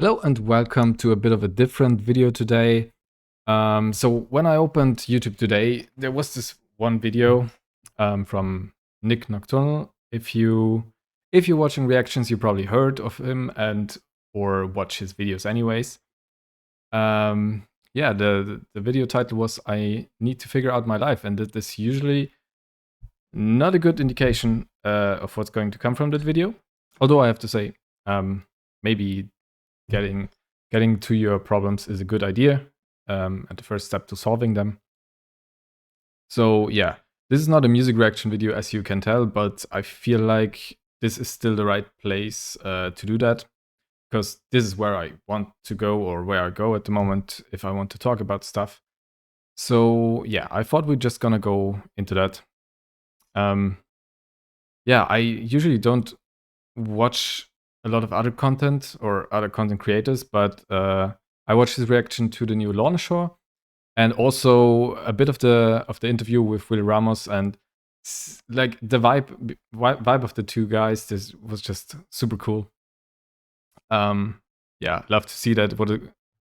Hello and welcome to a bit of a different video today. So when I opened YouTube today, there was this one video from Nik Nocturnal. If you're watching reactions, you probably heard of him and or watch his videos anyways. Yeah, the video title was "I Need to Figure Out My Life," and this is usually not a good indication of what's going to come from that video. Although I have to say, maybe getting to your problems is a good idea, and the first step to solving them. So yeah, this is not a music reaction video, as you can tell, but I feel like this is still the right place to do that, because this is where I want to go, or where I go at the moment if I want to talk about stuff. So yeah, I thought we're just gonna go into that. Yeah, I usually don't watch a lot of other content or other content creators, but I watched his reaction to the new Launcher and also a bit of the interview with Will Ramos, and like the vibe of the two guys. This was just super cool. Yeah, love to see that. It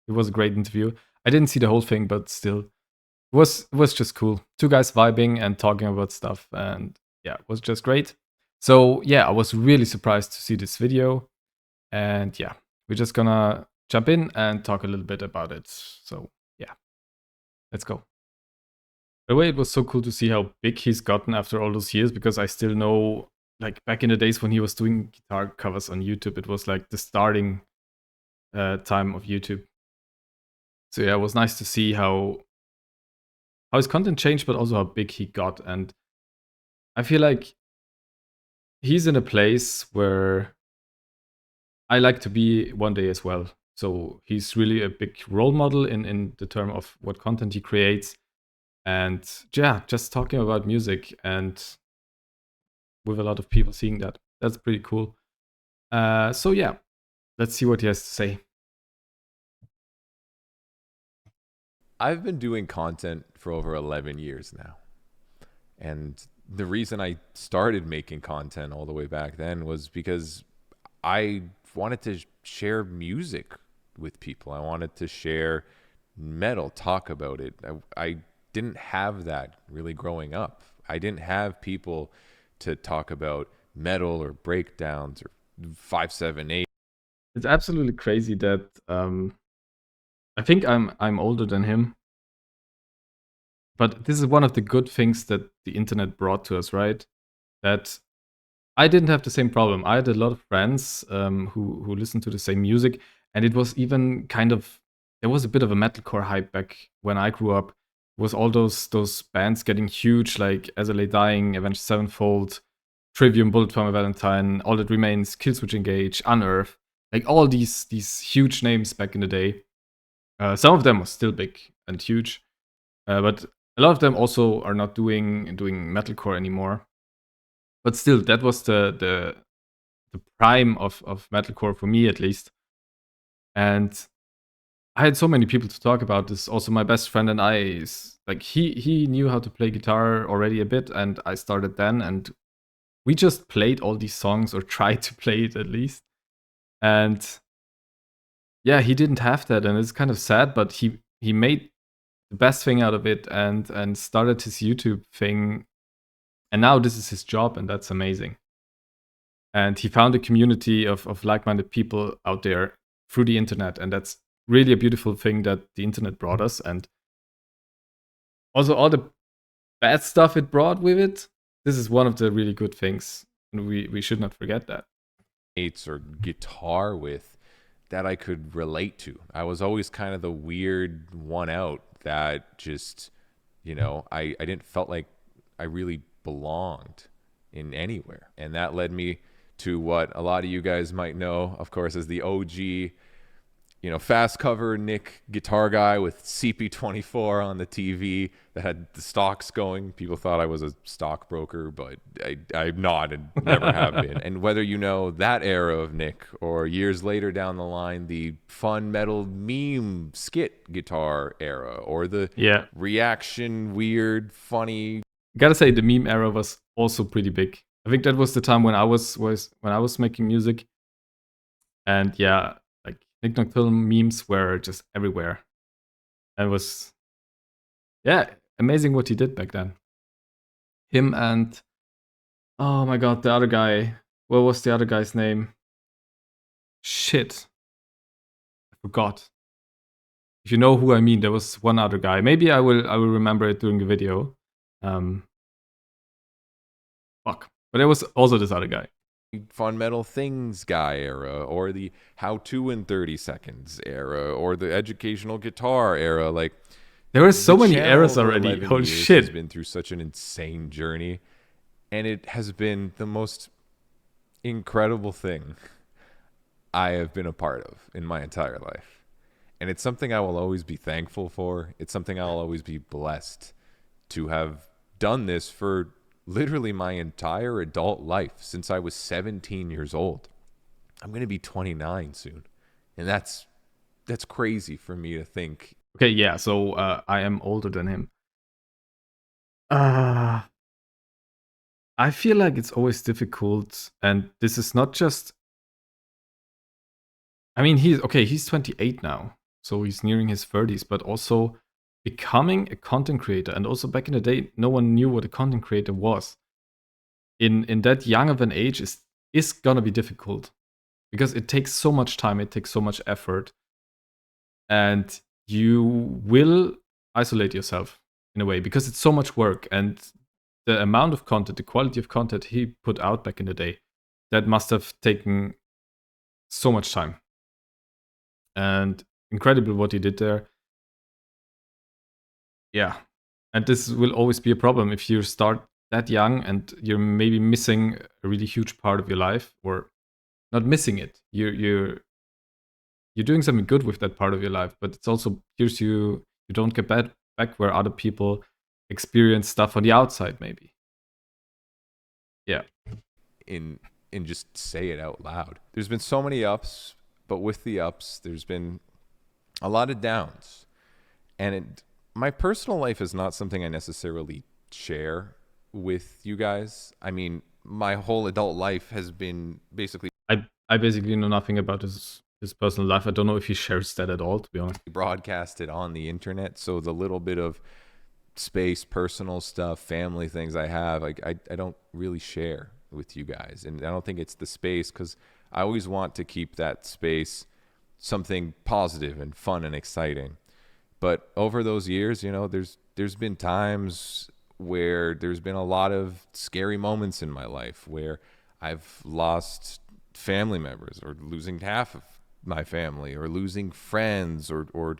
was a great interview. I didn't see the whole thing, but still, it was just cool. Two guys vibing and talking about stuff, and yeah, it was just great. So yeah, I was really surprised to see this video, and yeah, we're just gonna jump in and talk a little bit about it. So yeah, let's go. By the way, it was so cool to see how big he's gotten after all those years, because I still know, like back in the days when he was doing guitar covers on YouTube, it was like the starting time of YouTube. So yeah, it was nice to see how his content changed, but also how big he got. And I feel like he's in a place where I like to be one day as well. So he's really a big role model in the term of what content he creates. And yeah, just talking about music and with a lot of people seeing that. That's pretty cool. So yeah, let's see what he has to say. I've been doing content for over 11 years now. And the reason I started making content all the way back then was because I wanted to share music with people. I wanted to share metal, talk about it. I didn't have that really growing up. I didn't have people to talk about metal or breakdowns or 578. It's absolutely crazy that I think I'm older than him, but this is one of the good things that the internet brought to us, right? That I didn't have the same problem. I had a lot of friends who listened to the same music, and it was even kind of, there was a bit of a metalcore hype back when I grew up. It was all those bands getting huge, like As I Lay Dying, Avenged Sevenfold, Trivium, Bullet for My Valentine, All That Remains, Killswitch Engage, Unearth, like all these huge names back in the day. Some of them are still big and huge, but a lot of them also are not doing metalcore anymore. But still, that was the prime of metalcore for me, at least. And I had so many people to talk about this. Also, my best friend and I, like he knew how to play guitar already a bit, and I started then, and we just played all these songs, or tried to play it at least. And yeah, he didn't have that, and it's kind of sad. But he made the best thing out of it, and started his YouTube thing, and now this is his job, and that's amazing. And he found a community of like-minded people out there through the internet, and that's really a beautiful thing that the internet brought us. And also all the bad stuff it brought with it, this is one of the really good things, and we should not forget that. Or guitar with that I could relate to. I was always kind of the weird one out that just, I didn't felt like I really belonged in anywhere. And that led me to what a lot of you guys might know, of course, as the OG, fast cover Nick guitar guy with CP24 on the TV that had the stocks going. People thought I was a stockbroker, but I'm not and never have been. And whether you know that era of Nick or years later down the line, the fun metal meme skit guitar era or the Yeah, reaction, weird, funny. gotta say the meme era was also pretty big. I think that was the time when I was when I was making music. And yeah, like Nik Nocturnal memes were just everywhere. And it was, yeah, amazing what he did back then. Him and, oh my god, the other guy. What was the other guy's name? Shit, I forgot. If you know who I mean, there was one other guy. Maybe I will remember it during the video. Um, fuck. But there was also this other guy. Fundamental things guy era, or the how to in 30 seconds era, or the educational guitar era. Like, There were the so many channel eras over already. 11 Holy years has shit. been through such an insane journey, and it has been the most incredible thing I have been a part of in my entire life. And it's something I will always be thankful for. It's something I'll always be blessed to have done this for literally my entire adult life since I was 17 years old. I'm going to be 29 soon. And that's crazy for me to think. Okay, yeah, so I am older than him. Uh, I feel like it's always difficult, and this is not just. I mean, he's 28 now, so he's nearing his 30s, but also becoming a content creator. And also back in the day, no one knew what a content creator was. In that young of an age is gonna be difficult because it takes so much time, it takes so much effort, and you will isolate yourself in a way because it's so much work, and the amount of content, the quality of content he put out back in the day, that must have taken so much time. And incredible what he did there. Yeah. And this will always be a problem if you start that young and you're maybe missing a really huge part of your life, or not missing it. You're doing something good with that part of your life, but it's also here's you don't get back where other people experience stuff on the outside maybe. Yeah. in just say it out loud. There's been so many ups, but with the ups, there's been a lot of downs. And my personal life is not something I necessarily share with you guys. I mean, my whole adult life has been basically I basically know nothing about his personal life. I don't know if he shares that at all, to be honest. broadcasted on the internet. So the little bit of space, personal stuff, family things I have, like I don't really share with you guys. And I don't think it's the space, because I always want to keep that space something positive and fun and exciting. But over those years, there's been times where there's been a lot of scary moments in my life where I've lost family members, or losing half of my family, or losing friends, or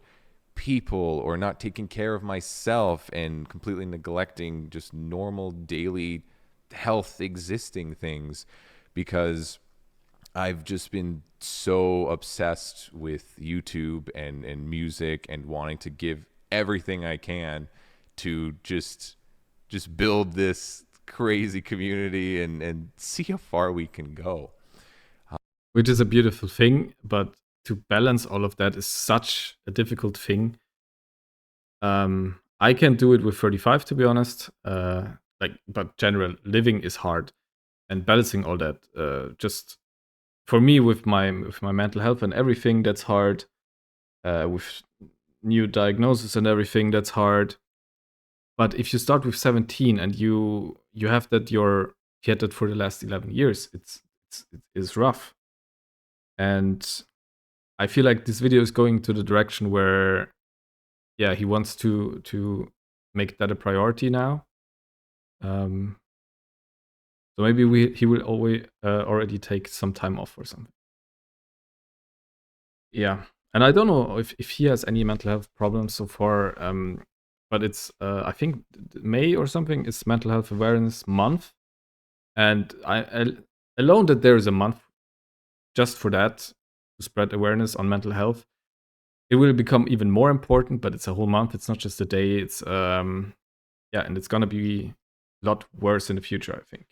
people, or not taking care of myself and completely neglecting just normal daily health existing things, because I've just been so obsessed with YouTube and music, and wanting to give everything I can to just build this crazy community and see how far we can go. Which is a beautiful thing, but to balance all of that is such a difficult thing. I can do it with 35, to be honest. But general living is hard, and balancing all that, just for me with my mental health and everything, that's hard. With new diagnosis and everything, that's hard. But if you start with 17 and you have that you had that for the last 11 years, it is rough. And I feel like this video is going to the direction where, yeah, he wants to make that a priority now. So maybe he will always already take some time off or something. Yeah, and I don't know if he has any mental health problems so far. But it's I think May or something is Mental Health Awareness Month, and alone that there is a month just for that, to spread awareness on mental health, it will become even more important. But it's a whole month. It's not just a day. It's yeah, and it's gonna be a lot worse in the future, I think.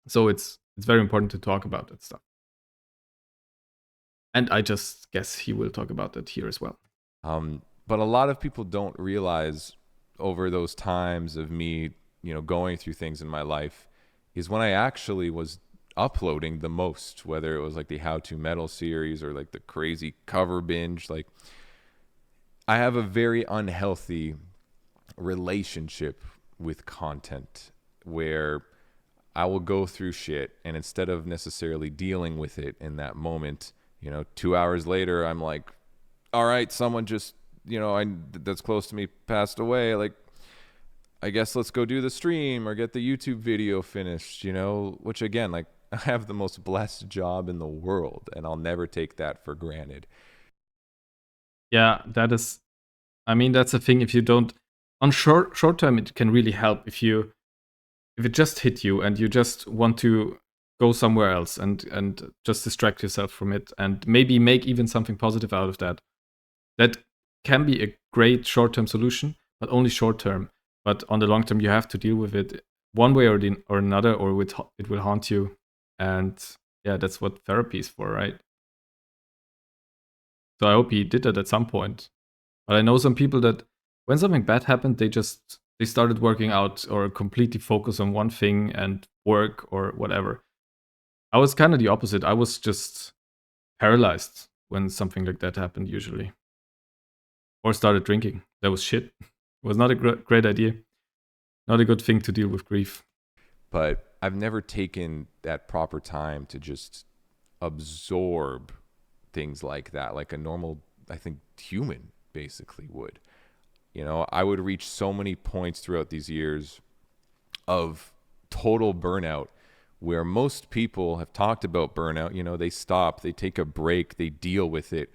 So it's very important to talk about that stuff. And I just guess he will talk about that here as well. But a lot of people don't realize, over those times of me, going through things in my life, is when I actually was uploading the most, whether it was like the How to Metal series or like the crazy cover binge. Like, I have a very unhealthy relationship with content where I will go through shit, and instead of necessarily dealing with it in that moment, 2 hours later, I'm like, all right, someone just, that's close to me passed away. Like, I guess let's go do the stream or get the YouTube video finished, which again, like, I have the most blessed job in the world, and I'll never take that for granted. Yeah, that is. I mean, that's the thing. If you don't, on short term, it can really help if it just hit you and you just want to go somewhere else and just distract yourself from it and maybe make even something positive out of that. That can be a great short term solution, but only short term. But on the long term, you have to deal with it one way or another, or it will haunt you. And yeah, that's what therapy is for, right? So I hope he did that at some point. But I know some people that when something bad happened, they started working out or completely focus on one thing and work or whatever. I was kind of the opposite. I was just paralyzed when something like that happened usually. Or started drinking. That was shit. It was not a great idea. Not a good thing to deal with grief. But I've never taken that proper time to just absorb things like that, like a normal, I think, human basically would. I would reach so many points throughout these years of total burnout where most people have talked about burnout. They stop, they take a break, they deal with it.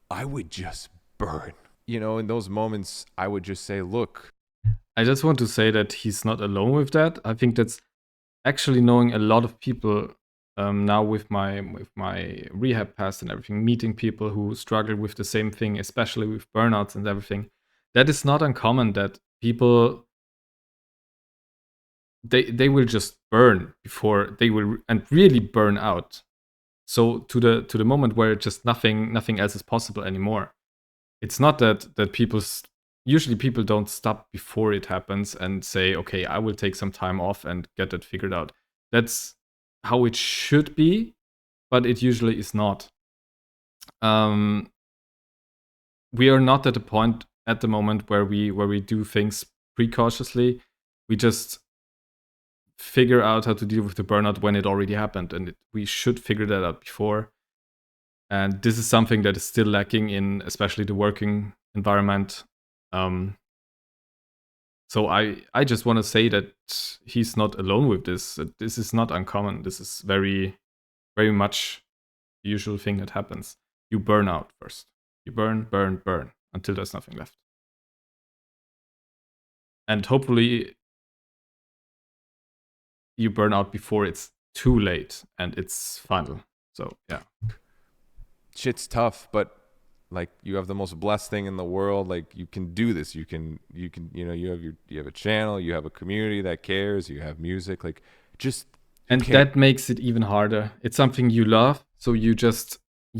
I would just burn. In those moments, I would just say, look. I just want to say that he's not alone with that. I think that's actually knowing a lot of people now with my rehab past and everything, meeting people who struggle with the same thing, especially with burnouts and everything. That is not uncommon that people they will just burn before they will and really burn out. So to the moment where just nothing else is possible anymore. It's not that usually people don't stop before it happens and say, okay, I will take some time off and get it figured out. That's how it should be, but it usually is not. We are not at a point at the moment where we do things precautiously. We just figure out how to deal with the burnout when it already happened, and we should figure that out before. And this is something that is still lacking in especially the working environment. So I just want to say that he's not alone with this. This is not uncommon. This is very, very much the usual thing that happens. You burn out first. You burn until there's nothing left. And hopefully you burn out before it's too late and it's final. So yeah. Shit's tough, but like, you have the most blessed thing in the world. Like, you can do this. You have a channel, you have a community that cares, you have music. Like, just and that makes it even harder. It's something you love, so you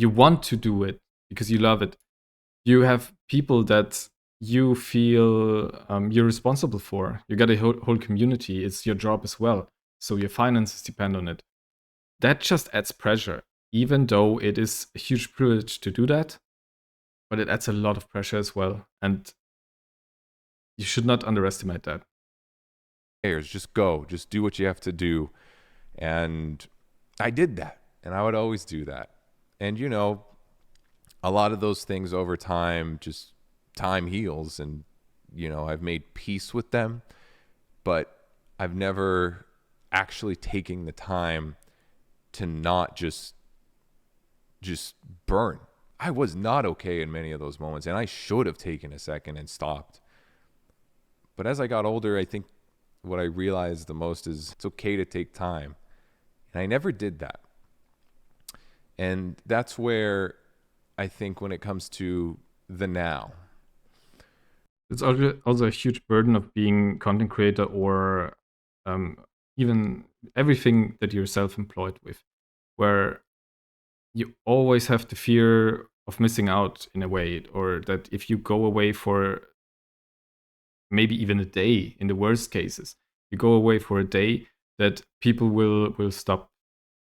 want to do it because you love it. You have people that you feel you're responsible for. You got a whole community. It's your job as well, so your finances depend on it. That just adds pressure, even though it is a huge privilege to do that. But it adds a lot of pressure as well, and you should not underestimate that. Just go, just do what you have to do. And I did that, and I would always do that. And a lot of those things over time, just time heals, and I've made peace with them, but I've never actually taken the time to not just burn. I was not okay in many of those moments, and I should have taken a second and stopped. But as I got older, I think what I realized the most is it's okay to take time. And I never did that. And that's where I think when it comes to the now. It's also a huge burden of being content creator or even everything that you're self-employed with, where you always have the fear of missing out in a way, or that if you go away for maybe even a day, in the worst cases, you go away for a day, that people will stop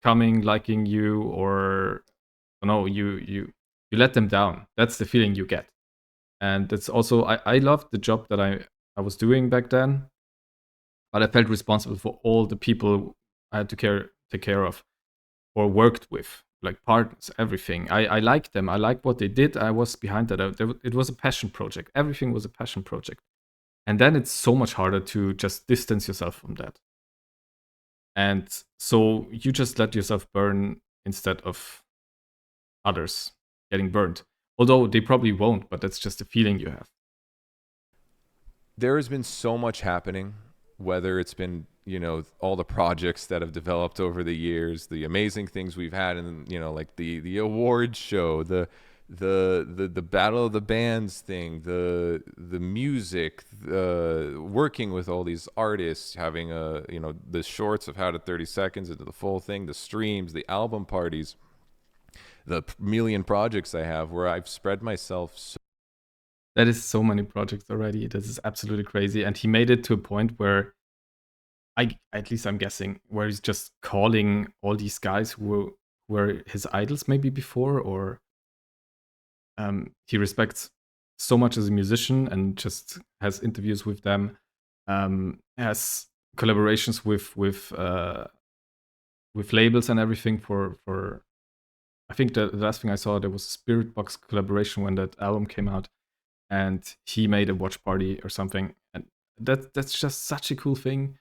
coming, liking you, or no, you let them down. That's the feeling you get. And it's also I loved the job that I was doing back then, but I felt responsible for all the people I had to take care of or worked with, like partners, everything. I liked them. I liked what they did. I was behind that. It was a passion project. Everything was a passion project. And then it's so much harder to just distance yourself from that. And so you just let yourself burn instead of others getting burned. Although they probably won't, but that's just a feeling you have. There has been so much happening, whether it's been, all the projects that have developed over the years, the amazing things we've had, and, like the awards show, the battle of the bands thing, the music, working with all these artists, having the shorts of how to 30 seconds into the full thing, the streams, the album parties, the million projects I have where I've spread myself so. That is so many projects already. This is absolutely crazy. And he made it to a point where at least I'm guessing, where he's just calling all these guys who were his idols maybe before, or he respects so much as a musician and just has interviews with them, has collaborations with labels and everything for. I think the last thing I saw, there was a Spirit Box collaboration when that album came out, and he made a watch party or something, and that's just such a cool thing.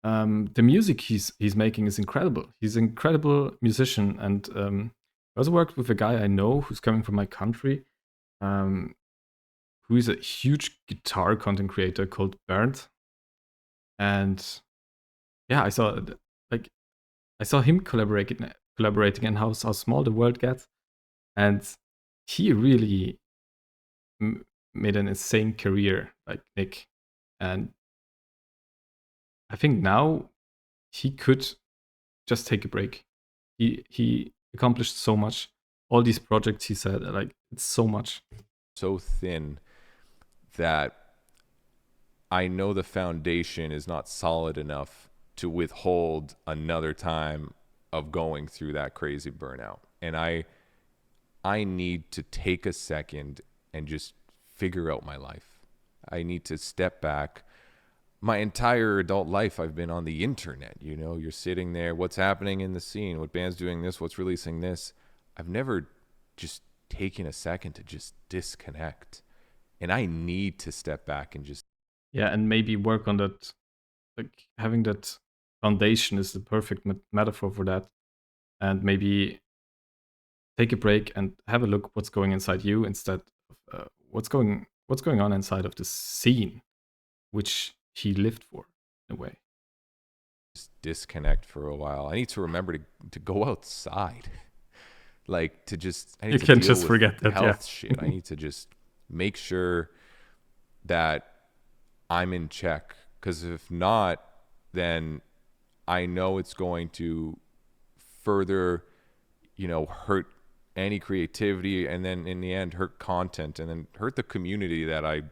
The music he's making is incredible. He's an incredible musician, and I also worked with a guy I know who's coming from my country, um, who is a huge guitar content creator called Bernd, and yeah, like I saw him collaborating and how small the world gets, and he really made an insane career, like Nick, and I think now he could just take a break. He accomplished so much. All these projects he said, like it's so much. So thin that I know the foundation is not solid enough to withhold another time of going through that crazy burnout. And I need to take a second and just figure out my life. I need to step back. My entire adult life I've been on the internet, you're sitting there, what's happening in the scene, what band's doing this, what's releasing this. I've never just taken a second to just disconnect. And I need to step back and just. Yeah, and maybe work on that. Like having that foundation is the perfect metaphor for that. And maybe take a break and have a look what's going inside you instead of what's going on inside of the scene, which he lived for in a way. Just disconnect for a while. I need to remember to go outside. Like I need You to can deal just with forget that, health yeah. shit. I need to just make sure that I'm in check. Because if not, then I know it's going to further, hurt any creativity, and then in the end hurt content, and then hurt the community that I.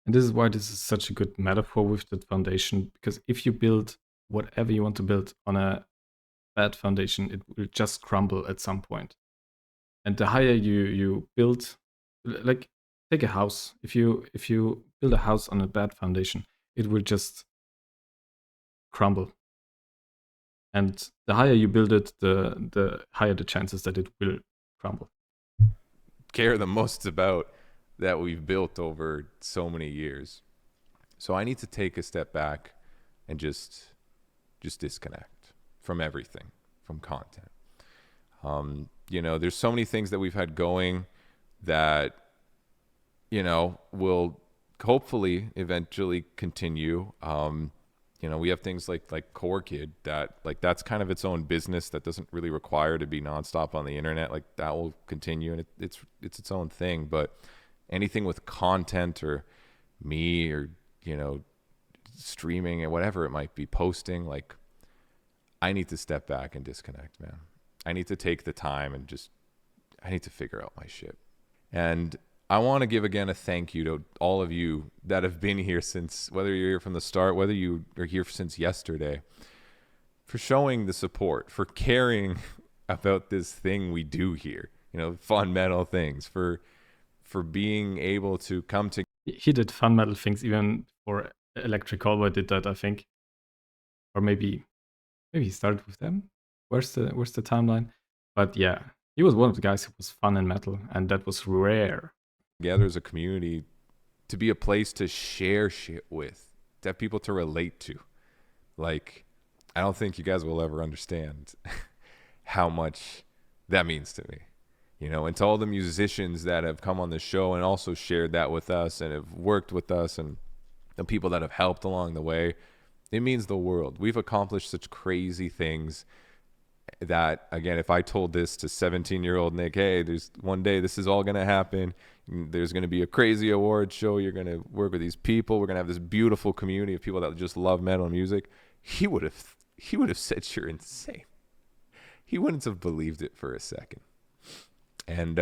And this is why this is such a good metaphor with that foundation, because if you build whatever you want to build on a bad foundation, it will just crumble at some point. And the higher you build, like take a house. If you build a house on a bad foundation, it will just crumble. And the higher you build it, the higher the chances that it will crumble. Care the most about that we've built over so many years. So I need to take a step back and just disconnect from everything, from content. There's so many things that we've had going that, will hopefully eventually continue. We have things like Core Kid that that's kind of its own business that doesn't really require to be nonstop on the internet. Like that will continue, and it's its own thing. But anything with content or me or streaming and whatever it might be, posting, like I need to step back and disconnect, man. I need to take the time and I need to figure out my shit. And I want to give again a thank you to all of you that have been here since, whether you're here from the start, whether you are here since yesterday. for showing the support, for caring about this thing we do here. Fun metal things, for being able to come to. He did fun metal things even for Electric Callboy did that, I think. Or maybe he started with them. Where's the timeline? But yeah, he was one of the guys who was fun in metal, and that was rare. Together as a community, to be a place to share shit with, to have people to relate to. Like, I don't think you guys will ever understand how much that means to me. And to all the musicians that have come on the show and also shared that with us and have worked with us, and the people that have helped along the way, it means the world. We've accomplished such crazy things that, again, if I told this to 17-year-old Nick, hey, there's one day this is all going to happen. There's going to be a crazy award show. You're going to work with these people. We're going to have this beautiful community of people that just love metal music. He would have said you're insane. He wouldn't have believed it for a second. And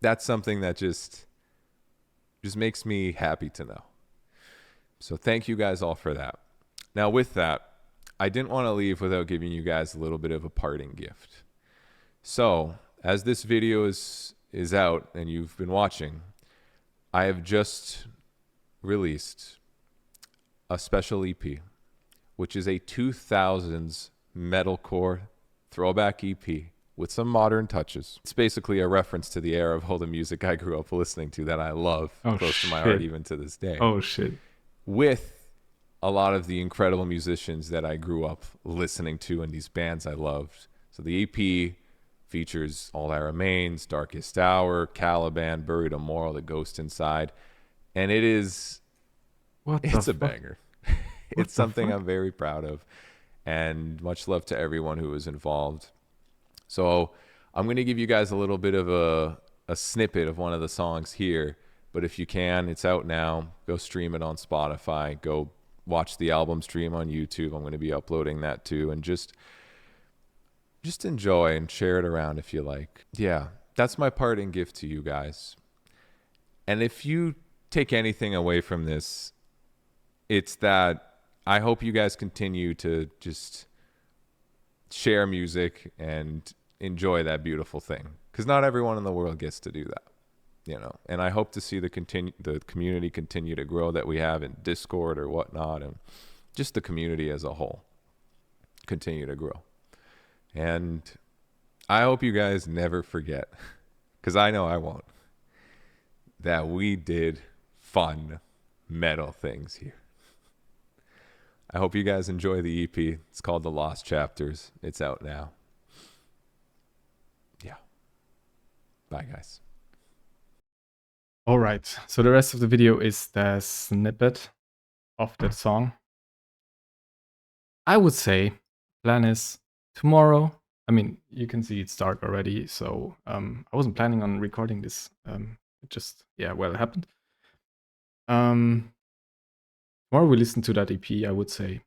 that's something that just makes me happy to know. So thank you guys all for that. Now, with that, I didn't want to leave without giving you guys a little bit of a parting gift. So, as this video is out and you've been watching, I have just released a special EP, which is a 2000s metalcore throwback EP with some modern touches. It's basically a reference to the era of all the music I grew up listening to that I love close to my heart even to this day. Oh, shit. With a lot of the incredible musicians that I grew up listening to and these bands I loved. So the EP features All That Remains, Darkest Hour, Caliban, Buried Immoral, The Ghost Inside. And it's a banger. It's something I'm very proud of. And much love to everyone who was involved. So I'm going to give you guys a little bit of a snippet of one of the songs here. But if you can, it's out now. Go stream it on Spotify. Go watch the album stream on YouTube. I'm going to be uploading that too. And just enjoy and share it around if you like. Yeah, that's my parting gift to you guys. And if you take anything away from this, it's that I hope you guys continue to just share music and enjoy that beautiful thing. Because not everyone in the world gets to do that. And I hope to see the community continue to grow that we have in Discord or whatnot, and just the community as a whole continue to grow. And I hope you guys never forget, because I know I won't, that we did fun metal things here. I hope you guys enjoy the EP. It's called The Lost Chapters. It's out now. Yeah. Bye, guys. All right, so the rest of the video is the snippet of that song. I would say plan is tomorrow. I mean, you can see it's dark already, so I wasn't planning on recording this. It just, it happened. Tomorrow we listen to that EP, I would say.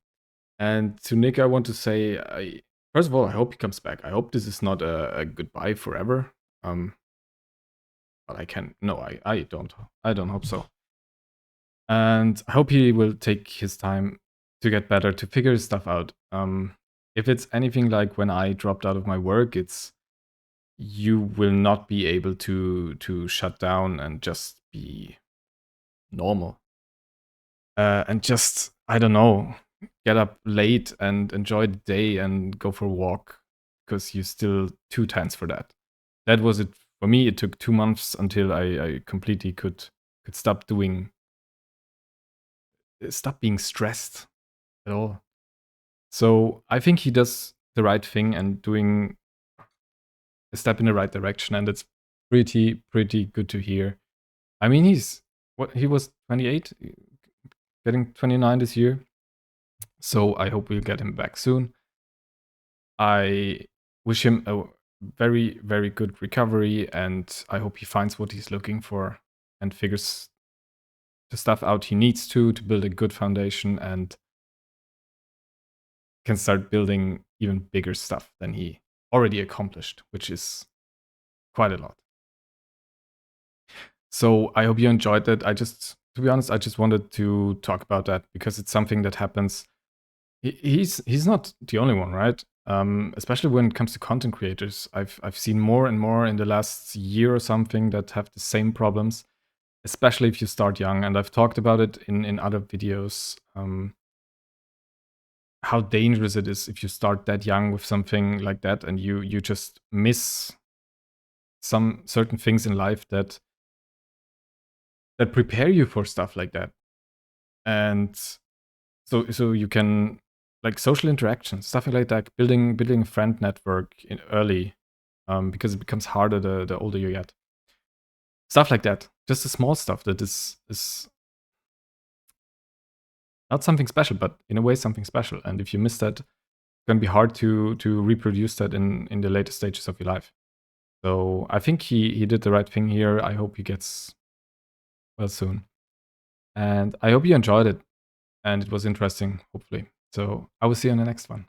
And to Nick, I want to say, first of all, I hope he comes back. I hope this is not a goodbye forever. But I don't hope so. And I hope he will take his time to get better, to figure his stuff out. If it's anything like when I dropped out of my work, you will not be able to shut down and just be normal. And just, I don't know, get up late and enjoy the day and go for a walk, because you're still too tense for that. That was it. For me, it took 2 months until I completely could stop being stressed at all. So I think he does the right thing and doing a step in the right direction, and it's pretty good to hear. I mean, he was 28, getting 29 this year. So I hope we'll get him back soon. I wish him a very, very good recovery, and I hope he finds what he's looking for and figures the stuff out he needs to build a good foundation, and can start building even bigger stuff than he already accomplished, which is quite a lot. So I hope you enjoyed that. To be honest, I just wanted to talk about that because it's something that happens He's not the only one, right? Especially when it comes to content creators, I've seen more and more in the last year or something that have the same problems, especially if you start young. And I've talked about it in other videos. How dangerous it is if you start that young with something like that, and you just miss some certain things in life that prepare you for stuff like that. And so you can, like, social interactions, stuff like that, building a friend network in early, because it becomes harder the older you get. Stuff like that, just the small stuff that is not something special, but in a way something special. And if you miss that, it's gonna be hard to reproduce that in the later stages of your life. So I think he did the right thing here. I hope he gets well soon, and I hope you enjoyed it and it was interesting. Hopefully, so I will see you on the next one.